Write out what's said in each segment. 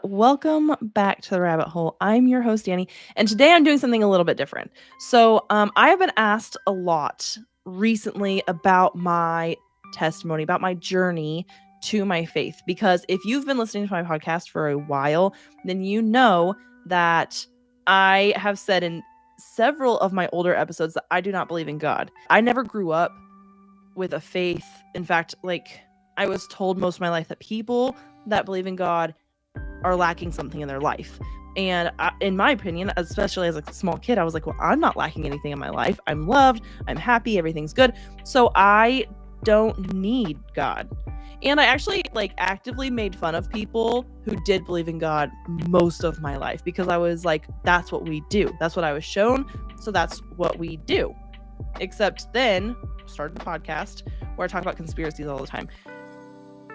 welcome back to the rabbit hole. I'm your host, Danny, and today I'm doing something a little bit different. So, I have been asked a lot recently about my testimony, about my journey to my faith, because if you've been listening to my podcast for a while, then you know that I have said in several of my older episodes that I do not believe in God. I never grew up with a faith. In fact, I was told most of my life that people that believe in God are lacking something in their life. And in my opinion, especially as a small kid, I was like, well, I'm not lacking anything in my life. I'm loved. I'm happy. Everything's good. So I don't need God. And I actually actively made fun of people who did believe in God most of my life, because I was like, that's what we do. That's what I was shown. So that's what we do. Except then started the podcast where I talk about conspiracies all the time.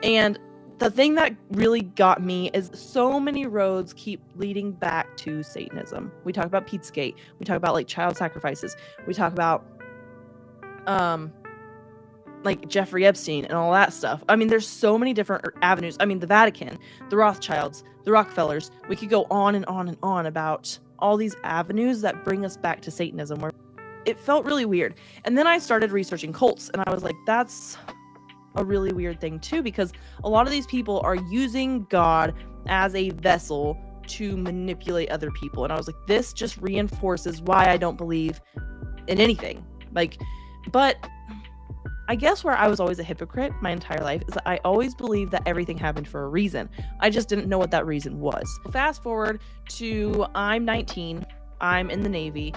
And the thing that really got me is so many roads keep leading back to Satanism. We talk about Pizzagate. We talk about child sacrifices. We talk about Jeffrey Epstein and all that stuff. I mean, there's so many different avenues. I mean, the Vatican, the Rothschilds, the Rockefellers. We could go on and on and on about all these avenues that bring us back to Satanism, where it felt really weird. And then I started researching cults, and I was like, that's a really weird thing too, because a lot of these people are using God as a vessel to manipulate other people. And I was like, this just reinforces why I don't believe in anything. But I guess where I was always a hypocrite my entire life is that I always believed that everything happened for a reason. I just didn't know what that reason was. Fast forward to I'm 19, I'm in the Navy,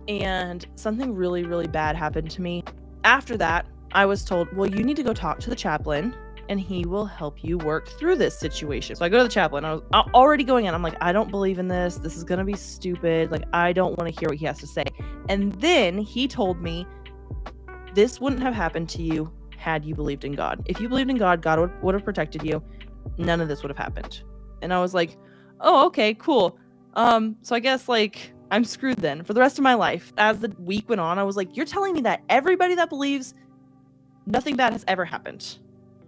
and something really, really bad happened to me. After that, I was told, well, you need to go talk to the chaplain and he will help you work through this situation. So I go to the chaplain. I was already going in. I'm like, I don't believe in this. This is going to be stupid. I don't want to hear what he has to say. And then he told me, this wouldn't have happened to you had you believed in God. If you believed in God, God would have protected you. None of this would have happened. And I was like, oh, okay, cool. So I guess I'm screwed then for the rest of my life. As the week went on, I was like, you're telling me that everybody that believes nothing bad has ever happened.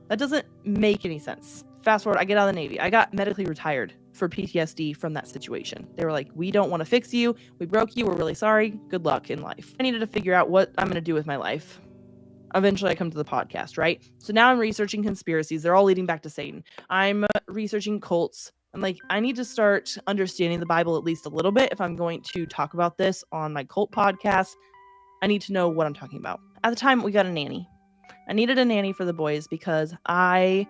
That doesn't make any sense. Fast forward, I get out of the Navy. I got medically retired for PTSD from that situation. They were like, we don't want to fix you. We broke you. We're really sorry. Good luck in life. I needed to figure out what I'm going to do with my life. Eventually, I come to the podcast, right? So now I'm researching conspiracies. They're all leading back to Satan. I'm researching cults. I'm like, I need to start understanding the Bible at least a little bit if I'm going to talk about this on my cult podcast. I need to know what I'm talking about. At the time, we got a nanny. I needed a nanny for the boys because my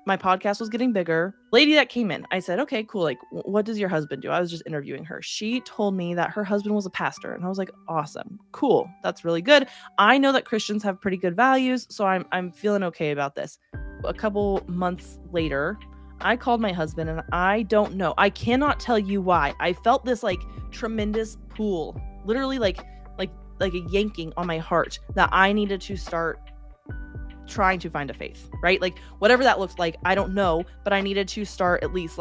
podcast was getting bigger. Lady that came in, I said, okay, cool. What does your husband do? I was just interviewing her. She told me that her husband was a pastor. And I was like, awesome, cool. That's really good. I know that Christians have pretty good values, so I'm feeling okay about this. A couple months later, I called my husband, and I don't know. I cannot tell you why. I felt this tremendous pull, literally like a yanking on my heart that I needed to start trying to find a faith, right? Whatever that looks like, I don't know, but I needed to start at least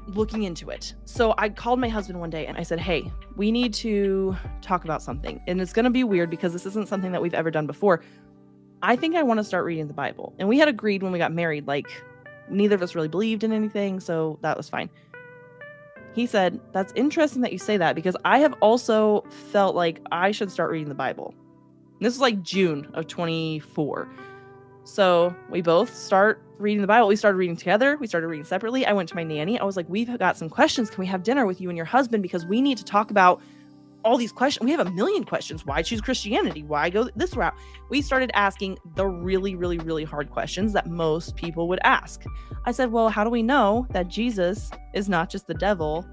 looking into it. So I called my husband one day and I said, hey, we need to talk about something. And it's going to be weird because this isn't something that we've ever done before. I think I want to start reading the Bible. And we had agreed when we got married, neither of us really believed in anything. So that was fine. He said, that's interesting that you say that, because I have also felt like I should start reading the Bible. And this was June of 24. So we both start reading the Bible. We started reading together. We started reading separately. I went to my nanny. I was like, we've got some questions. Can we have dinner with you and your husband? Because we need to talk about all these questions. We have a million questions. Why choose Christianity? Why go this route? We started asking the really, really, really hard questions that most people would ask. I said, well, how do we know that Jesus is not just the devil,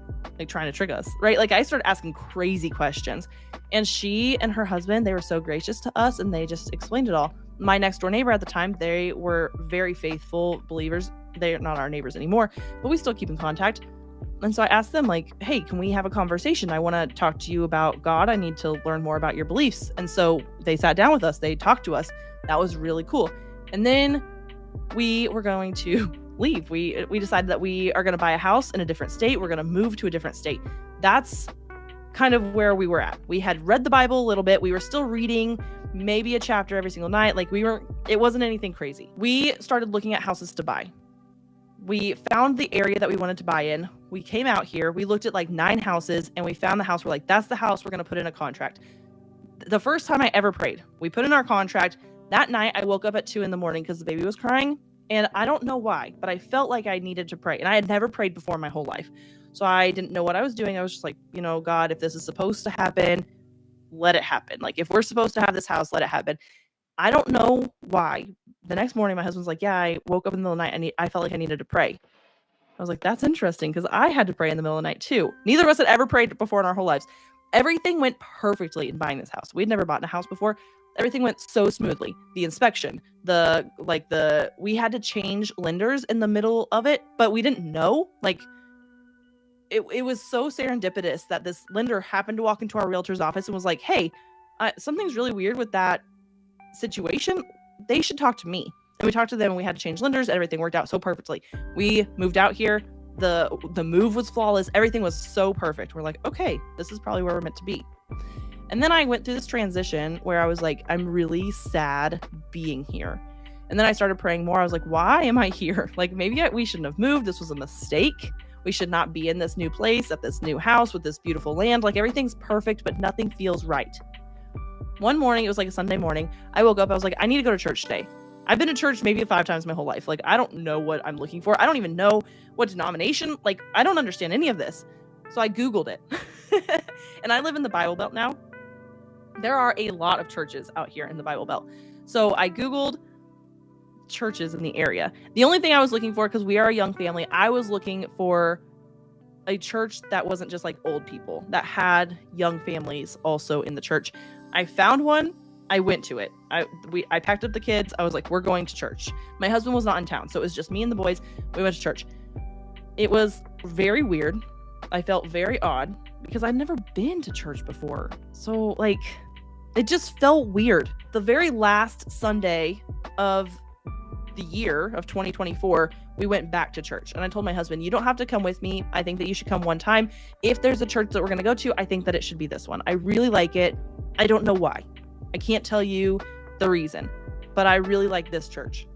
trying to trick us, right? I started asking crazy questions. And she and her husband, they were so gracious to us, and they just explained it all. My next door neighbor at the time, they were very faithful believers. They're not our neighbors anymore, but we still keep in contact. And so I asked them, hey, can we have a conversation? I want to talk to you about God. I need to learn more about your beliefs. And so they sat down with us. They talked to us. That was really cool. And then we were going to leave. We decided that we are going to buy a house in a different state. We're going to move to a different state. That's kind of where we were at. We had read the Bible a little bit. We were still reading maybe a chapter every single night. It wasn't anything crazy. We started looking at houses to buy. we found the area that we wanted to buy in. We came out here, we looked at like 9 houses, and we found the house. We're like, that's the house we're going to put in a contract. The first time I ever prayed, we put in our contract. That night, I woke up at 2 a.m. because the baby was crying. And I don't know why, but I felt like I needed to pray. And I had never prayed before in my whole life. So I didn't know what I was doing. I was just like, God, if this is supposed to happen, let it happen. Like, if we're supposed to have this house, let it happen. I don't know why. The next morning, my husband's like, yeah, I woke up in the middle of the night and I felt like I needed to pray. I was like, that's interesting, because I had to pray in the middle of the night too. Neither of us had ever prayed before in our whole lives. Everything went perfectly in buying this house. We'd never bought a house before. Everything went so smoothly. The inspection, we had to change lenders in the middle of it, but we didn't know. Like, it was so serendipitous that this lender happened to walk into our realtor's office and was like, hey, something's really weird with that situation. They should talk to me. And we talked to them and we had to change lenders. Everything worked out so perfectly. We moved out here. The move was flawless. Everything was so perfect. We're like, okay, this is probably where we're meant to be. And then I went through this transition where I was like, I'm really sad being here. And then I started praying more. I was like, why am I here? Like, maybe we shouldn't have moved. This was a mistake. We should not be in this new place, at this new house with this beautiful land. Like, everything's perfect, but nothing feels right. One morning, it was like a Sunday morning, I woke up, I was like, I need to go to church today. I've been to church maybe 5 times my whole life. Like, I don't know what I'm looking for. I don't even know what denomination. Like, I don't understand any of this. So I Googled it. And I live in the Bible Belt now. There are a lot of churches out here in the Bible Belt. So I Googled churches in the area. The only thing I was looking for, because we are a young family, I was looking for a church that wasn't just like old people, that had young families also in the church. I found one. I went to it. I packed up the kids. I was like, we're going to church. My husband was not in town, so it was just me and the boys. We went to church. It was very weird. I felt very odd because I'd never been to church before. So, like, it just felt weird. The very last Sunday of the year of 2024, we went back to church. And I told my husband, you don't have to come with me. I think that you should come one time. If there's a church that we're going to go to, I think that it should be this one. I really like it. I don't know why. I can't tell you the reason, but I really like this church.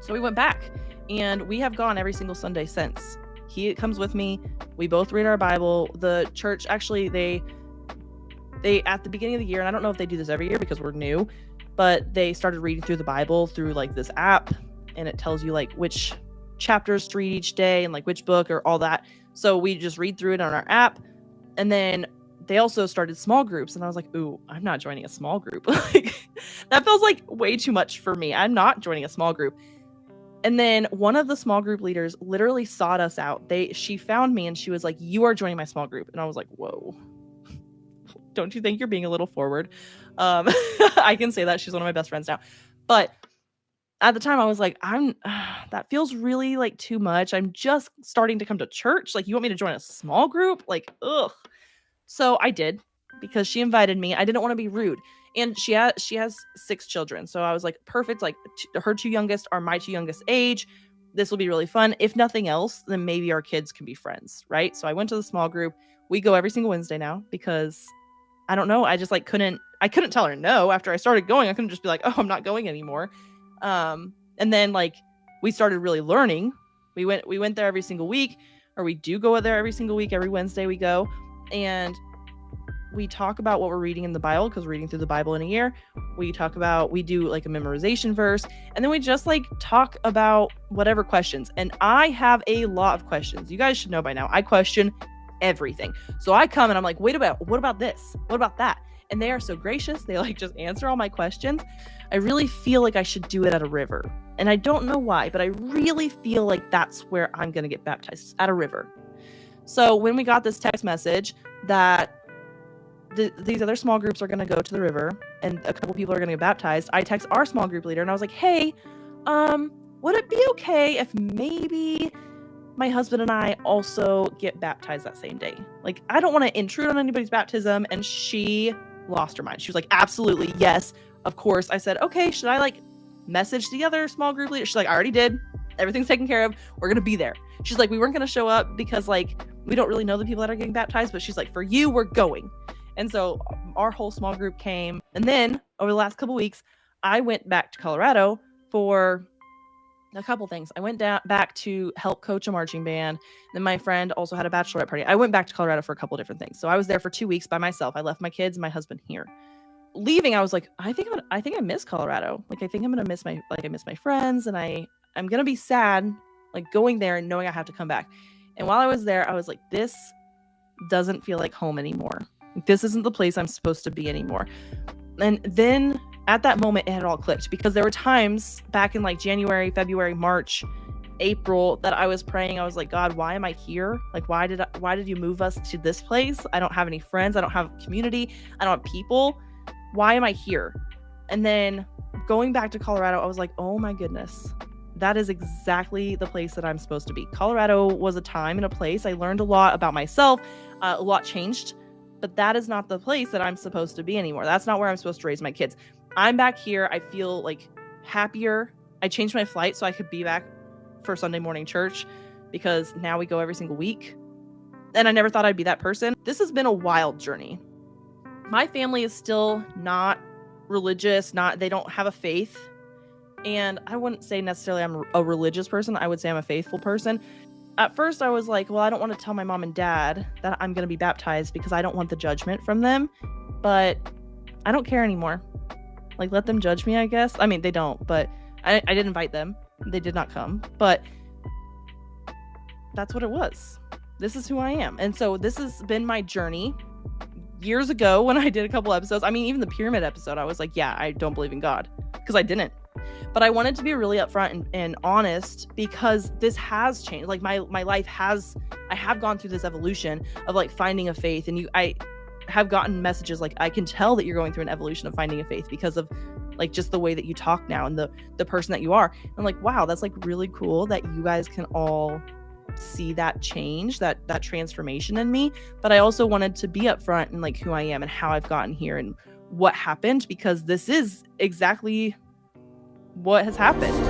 So we went back, and we have gone every single Sunday since. He comes with me. We both read our Bible. The church, actually, they at the beginning of the year, and I don't know if they do this every year because we're new, but they started reading through the Bible through like this app, and it tells you like which chapters to read each day and like which book or all that. So we just read through it on our app. And then they also started small groups, and I was like, ooh, I'm not joining a small group. Like, that feels like way too much for me. I'm not joining a small group. And then one of the small group leaders literally sought us out. She found me and she was like, you are joining my small group. And I was like, whoa, don't you think you're being a little forward? I can say that. She's one of my best friends now. But at the time I was like, that feels really like too much. I'm just starting to come to church. Like, you want me to join a small group? Like, ugh. So I did, because she invited me. I didn't want to be rude. And she has 6 children. So I was like, perfect. Like, her 2 youngest are my 2 youngest age. This will be really fun. If nothing else, then maybe our kids can be friends, right? So I went to the small group. We go every single Wednesday now because I don't know. I just like couldn't tell her no after I started going. I couldn't just be like, oh, I'm not going anymore. And then like we started really learning. We went there every single week, or we do go there every single week. Every Wednesday we go, and we talk about what we're reading in the Bible, because we're reading through the Bible in a year. We do like a memorization verse, and then we just like talk about whatever questions. And I have a lot of questions. You guys should know by now, I question everything. So I come and I'm like, what about this? What about that? And they are so gracious. They like just answer all my questions. I really feel like I should do it at a river. And I don't know why, but I really feel like that's where I'm going to get baptized, at a river. So when we got this text message that these other small groups are going to go to the river and a couple people are going to get baptized, I text our small group leader and I was like, hey, would it be okay if maybe my husband and I also get baptized that same day? Like, I don't want to intrude on anybody's baptism. And she lost her mind. She was like, absolutely, yes, of course. I said, okay, should I like message the other small group leader? She's like, I already did. Everything's taken care of. We're going to be there. She's like, we weren't going to show up because like, we don't really know the people that are getting baptized, but she's like, for you, we're going. And so our whole small group came. And then over the last couple weeks, I went back to Colorado for A couple things. I went back to help coach a marching band. Then my friend also had a bachelorette party. I went back to Colorado for a couple different things. So I was there for 2 weeks by myself. I left my kids and my husband here. Leaving, I was like, I think I miss Colorado. Like, I think I'm gonna miss my friends, and I'm gonna be sad, like, going there and knowing I have to come back. And while I was there, I was like, this doesn't feel like home anymore. This isn't the place I'm supposed to be anymore. And then at that moment, it had all clicked, because there were times back in like January, February, March, April that I was praying. I was like, God, why am I here? Like, why did you move us to this place? I don't have any friends. I don't have community. I don't have people. Why am I here? And then going back to Colorado, I was like, oh my goodness, that is exactly the place that I'm supposed to be. Colorado was a time and a place. I learned a lot about myself. A lot changed, but that is not the place that I'm supposed to be anymore. That's not where I'm supposed to raise my kids. I'm back here. I feel like happier. I changed my flight so I could be back for Sunday morning church, because now we go every single week. And I never thought I'd be that person. This has been a wild journey. My family is still not religious, they don't have a faith. And I wouldn't say necessarily I'm a religious person. I would say I'm a faithful person. At first I was like, well, I don't want to tell my mom and dad that I'm going to be baptized because I don't want the judgment from them. But I don't care anymore. Like, let them judge me, I guess. I mean, they don't, but I did invite them. They did not come, but that's what it was. This is who I am. And so this has been my journey. Years ago, when I did a couple episodes, I mean, even the pyramid episode, I was like, yeah, I don't believe in God, because I didn't. But I wanted to be really upfront and honest, because this has changed. Like, my life I have gone through this evolution of like finding a faith, and I have gotten messages like, I can tell that you're going through an evolution of finding a faith because of like just the way that you talk now and the person that you are. I'm like, wow, that's like really cool that you guys can all see that change, that transformation in me. But I also wanted to be upfront and like who I am and how I've gotten here and what happened, because this is exactly what has happened.